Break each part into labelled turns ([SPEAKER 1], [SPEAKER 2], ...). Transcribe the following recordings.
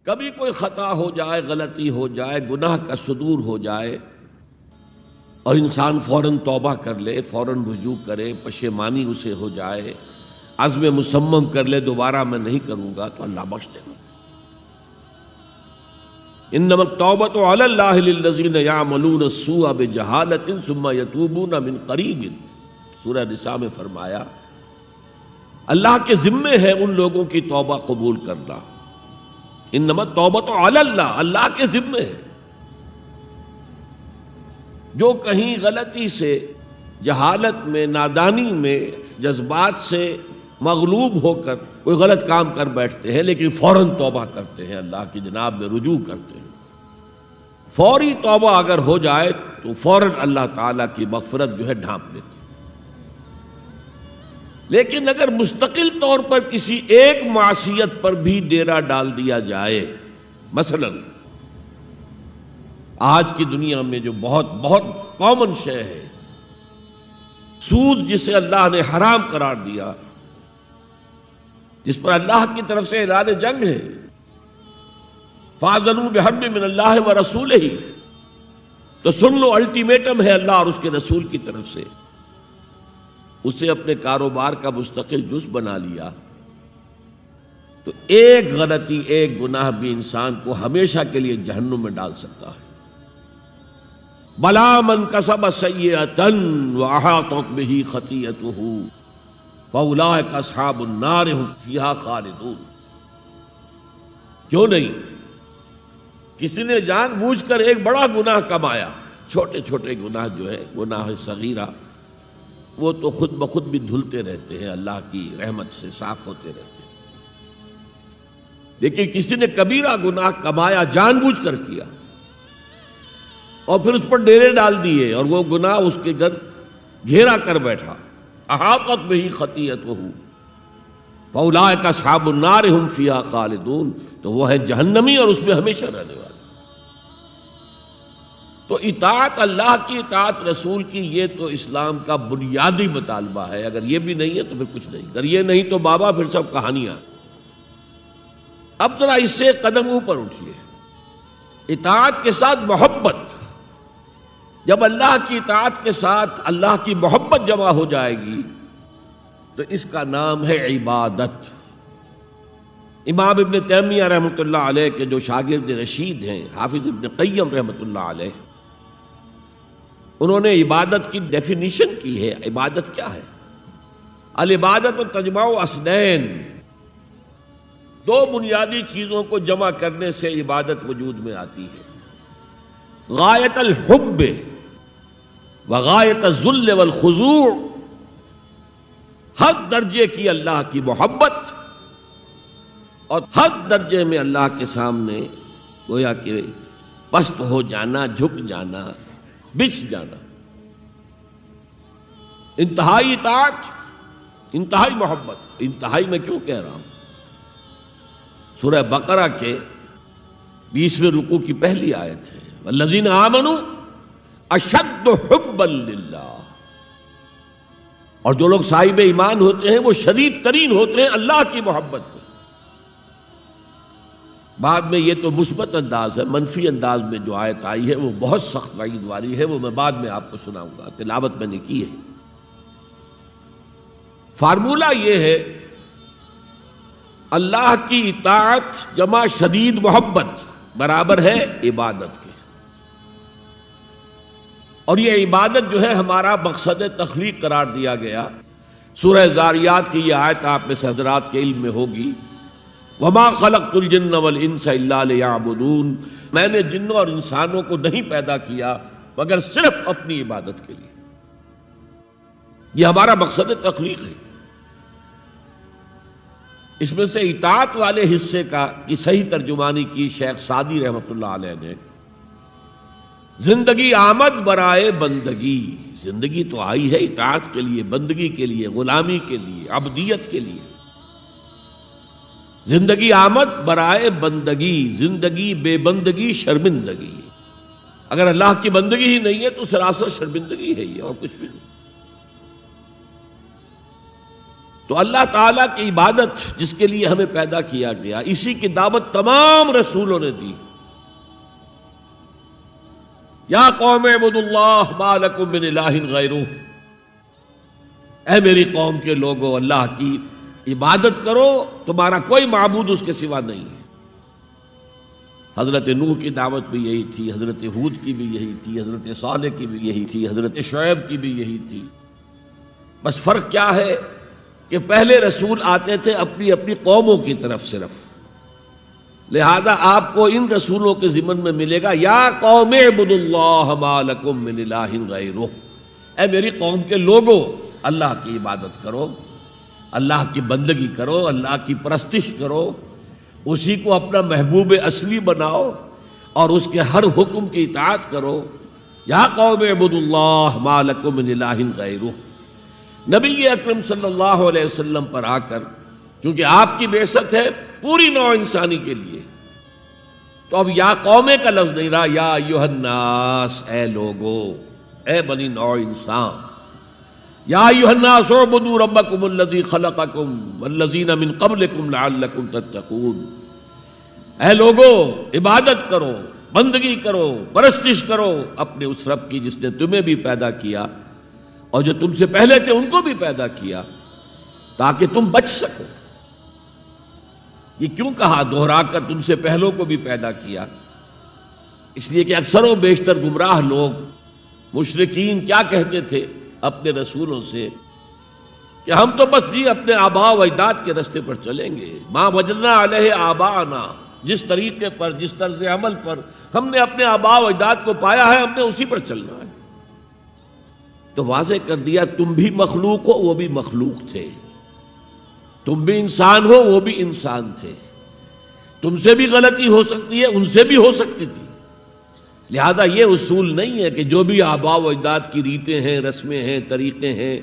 [SPEAKER 1] کبھی کوئی خطا ہو جائے، غلطی ہو جائے، گناہ کا صدور ہو جائے اور انسان فوراً توبہ کر لے، فوراً رجوع کرے، پشیمانی اسے ہو جائے، عزم مصمم کر لے دوبارہ میں نہیں کروں گا، تو اللہ بخش دے گا۔ انما التوبۃ علی اللہ للذین یعملون السوء بجہالۃ ثم یتوبون من قریب، سورہ نساء میں فرمایا اللہ کے ذمے ہے ان لوگوں کی توبہ قبول کرنا۔ انما التوبۃ علی اللہ، اللہ کے ذمے ہے۔ جو کہیں غلطی سے، جہالت میں، نادانی میں، جذبات سے مغلوب ہو کر کوئی غلط کام کر بیٹھتے ہیں لیکن فوراً توبہ کرتے ہیں، اللہ کی جناب میں رجوع کرتے ہیں، فوری توبہ اگر ہو جائے تو فوراً اللہ تعالیٰ کی مغفرت جو ہے ڈھانپ لیتے ہیں۔ لیکن اگر مستقل طور پر کسی ایک معصیت پر بھی ڈیرا ڈال دیا جائے، مثلا آج کی دنیا میں جو بہت بہت کامن شے ہے، سود جسے اللہ نے حرام قرار دیا، جس پر اللہ کی طرف سے اعلان جنگ ہے، فَأَذَنُوا بِحَرْبٍ مِّنَ اللَّهِ وَرَسُولِهِ، تو سن لو، الٹیمیٹم ہے اللہ اور اس کے رسول کی طرف سے۔ اسے اپنے کاروبار کا مستقل جز بنا لیا تو ایک غلطی، ایک گناہ بھی انسان کو ہمیشہ کے لیے جہنم میں ڈال سکتا ہے۔ بَلَا مَنْ كَسَبَ سَيِّئَةً وَأَحَاطَتْ بِهِ خَطِيئَتُهُ فَأُولَٰئِكَ أَصْحَابُ النَّارِ هُمْ فِيهَا خَالِدُونَ۔ کیوں نہیں؟ کسی نے جان بوجھ کر ایک بڑا گناہ کمایا، چھوٹے چھوٹے گناہ جو ہے، گناہ صغیرہ، وہ تو خود بخود بھی دھلتے رہتے ہیں، اللہ کی رحمت سے صاف ہوتے رہتے ہیں۔ لیکن کسی نے کبیرہ گناہ کمایا، جان بوجھ کر کیا، اور پھر اس پر ڈیرے ڈال دیے اور وہ گناہ اس کے گھر گھیرا کر بیٹھا، احاطت بہ خطیئتہ فاولئک اصحاب النار ہم فیہا خالدون، تو وہ ہے جہنمی اور اس میں ہمیشہ رہنے والا۔ تو اطاعت اللہ کی، اطاعت رسول کی، یہ تو اسلام کا بنیادی مطالبہ ہے۔ اگر یہ بھی نہیں ہے تو پھر کچھ نہیں، اگر یہ نہیں تو بابا پھر سب کہانیاں۔ اب ذرا اس سے قدم اوپر اٹھیے، اطاعت کے ساتھ محبت۔ جب اللہ کی اطاعت کے ساتھ اللہ کی محبت جمع ہو جائے گی تو اس کا نام ہے عبادت۔ امام ابن تیمیہ رحمۃ اللہ علیہ کے جو شاگرد رشید ہیں، حافظ ابن قیم رحمۃ اللہ علیہ، انہوں نے عبادت کی ڈیفینیشن کی ہے۔ عبادت کیا ہے؟ العبادت تجمع اصلین، دو بنیادی چیزوں کو جمع کرنے سے عبادت وجود میں آتی ہے، غایت الحب وغایت الذل والخضوع، حد درجے کی اللہ کی محبت اور حد درجے میں اللہ کے سامنے گویا کہ پست ہو جانا، جھک جانا، بچھ جانا، انتہائی اطاعت، انتہائی محبت۔ انتہائی میں کیوں کہہ رہا ہوں؟ سورہ بقرہ کے 20ویں رکوع کی پہلی آیت ہے، والذین آمنوا اشد حبا للہ، اور جو لوگ صاحب ایمان ہوتے ہیں وہ شدید ترین ہوتے ہیں اللہ کی محبت میں۔ بعد میں یہ تو مثبت انداز ہے، منفی انداز میں جو آیت آئی ہے وہ بہت سخت وعید والی ہے، وہ میں بعد میں آپ کو سناؤں گا، تلاوت میں نے کی ہے۔ فارمولہ یہ ہے، اللہ کی اطاعت جمع شدید محبت برابر ہے عبادت کے، اور یہ عبادت جو ہے ہمارا مقصد تخلیق قرار دیا گیا۔ سورہ زاریات کی یہ آیت آپ میں سے حضرات کے علم میں ہوگی، وَمَا خَلَقْتُ الْجِنَّ وَالْإِنسَ إِلَّا لِيَعْبُدُونَ، میں نے جنوں اور انسانوں کو نہیں پیدا کیا مگر صرف اپنی عبادت کے لیے۔ یہ ہمارا مقصد تخلیق ہے۔ اس میں سے اطاعت والے حصے کی صحیح ترجمانی کی شیخ سعدی رحمۃ اللہ علیہ نے، زندگی آمد برائے بندگی، زندگی تو آئی ہے اطاعت کے لیے، بندگی کے لیے، غلامی کے لیے، عبدیت کے لیے۔ زندگی آمد برائے بندگی، زندگی بے بندگی شرمندگی۔ اگر اللہ کی بندگی ہی نہیں ہے تو سراسر شرمندگی ہے یہ، اور کچھ بھی نہیں۔ تو اللہ تعالیٰ کی عبادت جس کے لیے ہمیں پیدا کیا گیا، اسی کی دعوت تمام رسولوں نے دی۔ یا قوم اعبدوا اللہ ما لکم من الہ غیرہ، اے میری قوم کے لوگو اللہ کی عبادت کرو، تمہارا کوئی معبود اس کے سوا نہیں ہے۔ حضرت نوح کی دعوت بھی یہی تھی، حضرت ہود کی بھی یہی تھی، حضرت صالح کی بھی یہی تھی، حضرت شعیب کی بھی یہی تھی۔ بس فرق کیا ہے کہ پہلے رسول آتے تھے اپنی اپنی قوموں کی طرف صرف، لہذا آپ کو ان رسولوں کے ضمن میں ملے گا یا قوم اعبدوا اللہ ما لکم من الہ غیرہ، اے میری قوم کے لوگوں اللہ کی عبادت کرو، اللہ کی بندگی کرو، اللہ کی پرستش کرو، اسی کو اپنا محبوب اصلی بناؤ اور اس کے ہر حکم کی اطاعت کرو۔ یا قوم اعبدوا اللہ ما لکم من الہ غیرہ۔ نبی اکرم صلی اللہ علیہ وسلم پر آ کر، کیونکہ آپ کی بعثت ہے پوری نوع انسانی کے لیے، تو اب یا قومے کا لفظ نہیں رہا، یا ایھا الناس، اے لوگو، اے بنی نوع انسان۔ یا ایھا الناس اعبدوا ربکم الذی خلقکم والذین من قبلکم لعلکم تتقون، اے لوگو عبادت کرو، بندگی کرو، پرستش کرو اپنے اس رب کی جس نے تمہیں بھی پیدا کیا اور جو تم سے پہلے تھے ان کو بھی پیدا کیا تاکہ تم بچ سکو۔ یہ کیوں کہا دوہرا کر تم سے پہلوں کو بھی پیدا کیا؟ اس لیے کہ اکثر و بیشتر گمراہ لوگ مشرکین کیا کہتے تھے اپنے رسولوں سے کہ ہم تو بس جی اپنے آباء و اجداد کے رستے پر چلیں گے، ما وجدنا علیہ آباءنا، جس طریقے پر، جس طرز عمل پر ہم نے اپنے آباء و اجداد کو پایا ہے ہم نے اسی پر چلنا ہے۔ تو واضح کر دیا تم بھی مخلوق ہو، وہ بھی مخلوق تھے، تم بھی انسان ہو، وہ بھی انسان تھے، تم سے بھی غلطی ہو سکتی ہے، ان سے بھی ہو سکتی تھی، لہذا یہ اصول نہیں ہے کہ جو بھی آباء و اجداد کی ریتیں ہیں، رسمیں ہیں، طریقے ہیں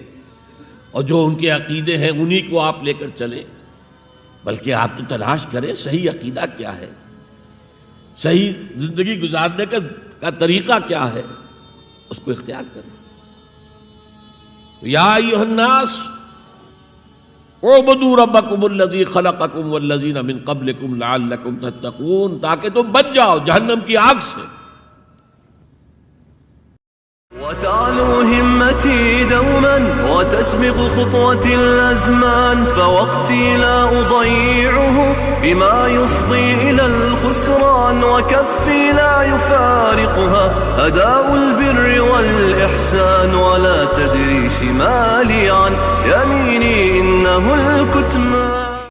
[SPEAKER 1] اور جو ان کے عقیدے ہیں انہی کو آپ لے کر چلیں، بلکہ آپ تو تلاش کریں صحیح عقیدہ کیا ہے، صحیح زندگی گزارنے کا طریقہ کیا ہے، اس کو اختیار کریں۔ یا ایھا الناس اعبدوا ربکم الذی خلقکم والذین من قبلکم لعلکم تتقون، تاکہ تم بچ جاؤ جہنم کی آگ سے۔
[SPEAKER 2] وتعلو همتي دوما وتسبق خطوتي الأزمان، فوقتي لا أضيعه بما يفضي إلى الخسران، وكفي لا يفارقها أداء البر والإحسان، ولا تدري شمالي عن يميني إنه الكتمان.